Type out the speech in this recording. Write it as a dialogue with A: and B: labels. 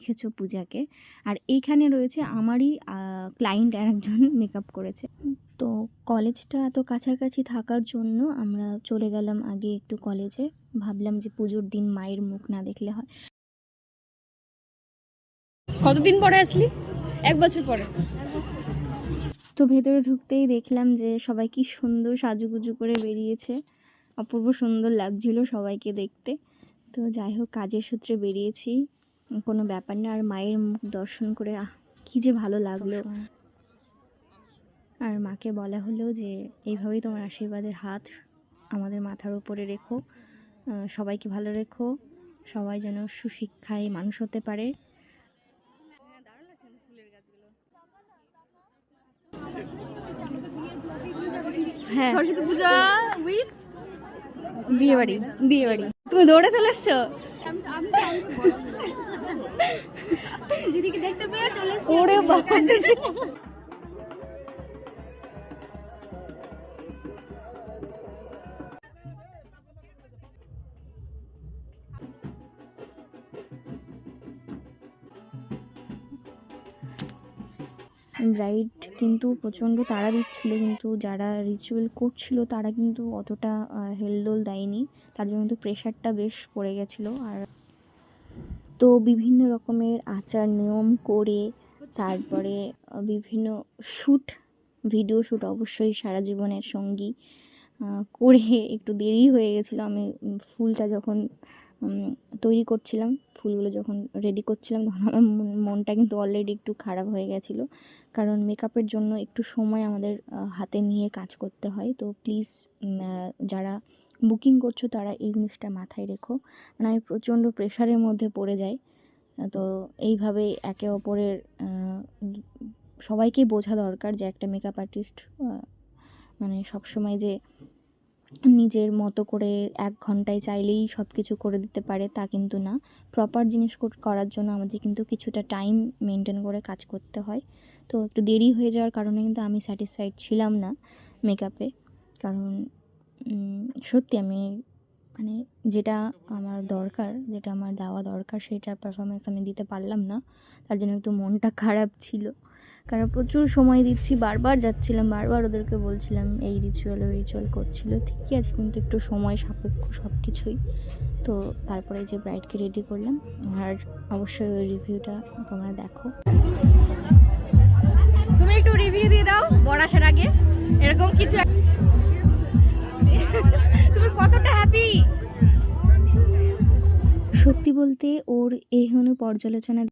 A: দেখেছো পূজাকে। আর এইখানে রয়েছে আমারই ক্লায়েন্ট একজন মেকআপ করেছে। তো কলেজটা এত কাছাকাছি থাকার জন্য আমরা চলে গেলাম আগে একটু কলেজে। ভাবলাম যে পুজোর দিন মায়ের মুখ না দেখলে হয়।
B: কতদিন পরে আসলি? 1 বছর পরে।
A: তো ভেতরে ঢুকতেই দেখলাম যে সবাই কি সুন্দর সাজুগুজু করে বেরিয়েছে, অপূর্ব সুন্দর লাগছিল সবাইকে দেখতে। তো যাই হোক, কাজের সূত্রে বেরিয়েছি, কোনো ব্যাপার না। আর মায়ের মুখ দর্শন করে কী যে ভালো লাগলো। আর মাকে বলা হলো যে এইভাবেই তোমার আশীর্বাদের হাত আমাদের মাথার উপরে রেখো, সবাইকে ভালো রেখো, সবাই যেন সুশিক্ষায় মানুষ হতে পারে। হ্যাঁ,
B: সরস্বতী পূজা উইথ
A: বিয়ে বাড়ি। তুমি দৌড়ে চলে এসছো?
B: দিদিকে দেখতে পেয়ে চলে এসেছি।
A: ওরে বাবা, ব্রাইড কিন্তু প্রচণ্ড তাড়া দিচ্ছিলো, কিন্তু যারা রিচুয়াল করছিল তারা কিন্তু অতটা হেলদোল দেয়নি, তার জন্য কিন্তু প্রেশারটা বেশ পড়ে গেছিলো। আর তো বিভিন্ন রকমের আচার নিয়ম করে তারপরে বিভিন্ন ভিডিও শ্যুট অবশ্যই সারা জীবনের সঙ্গী করে একটু দেরি হয়ে গেছিলো। আমি ফুলটা যখন তৈরি করছিলাম, ফুলগুলো যখন রেডি করছিলাম, তখন আমার মনটা কিন্তু অলরেডি একটু খারাপ হয়ে গেছিলো, কারণ মেকআপের জন্য একটু সময় আমাদের হাতে নিয়ে কাজ করতে হয়। তো প্লিজ যারা বুকিং করছো তারা এই জিনিসটা মাথায় রেখো। মানে আমি প্রচণ্ড প্রেশারের মধ্যে পড়ে যাই। তো এইভাবে একে অপরের সবাইকেই বোঝা দরকার যে একটা মেকআপ আর্টিস্ট মানে সবসময় যে নিজের মতো করে 1 ঘন্টায় চাইলেই সব কিছু করে দিতে পারে তা কিন্তু না। প্রপার জিনিস করার জন্য আমাদের কিন্তু কিছুটা টাইম মেনটেন করে কাজ করতে হয়। তো একটু দেরি হয়ে যাওয়ার কারণে কিন্তু আমি স্যাটিসফাইড ছিলাম না মেকআপে, কারণ সত্যি আমি মানে যেটা আমার দরকার, যেটা আমার দেওয়া দরকার, সেটার পারফরমেন্স আমি দিতে পারলাম না। তার জন্য একটু মনটা খারাপ ছিল, কারণ প্রচুর সময় দিচ্ছি, বারবার যাচ্ছিলাম, বারবার ওদেরকে বলছিলাম এই রিচুয়াল ওই রিচুয়াল করছিল, ঠিকই আছে, কিন্তু একটু সময় সাপেক্ষ সব কিছুই। তো তারপরে যে ব্রাইডকে রেডি করলাম, আর অবশ্যই ওই রিভিউটা তোমরা দেখো।
B: তুমি একটু রিভিউ দিয়ে দাও বর আসার আগে, এরকম কিছু। তুমি কতটা হ্যাপি?
A: সত্যি বলতে ওর এই পর্যালোচনা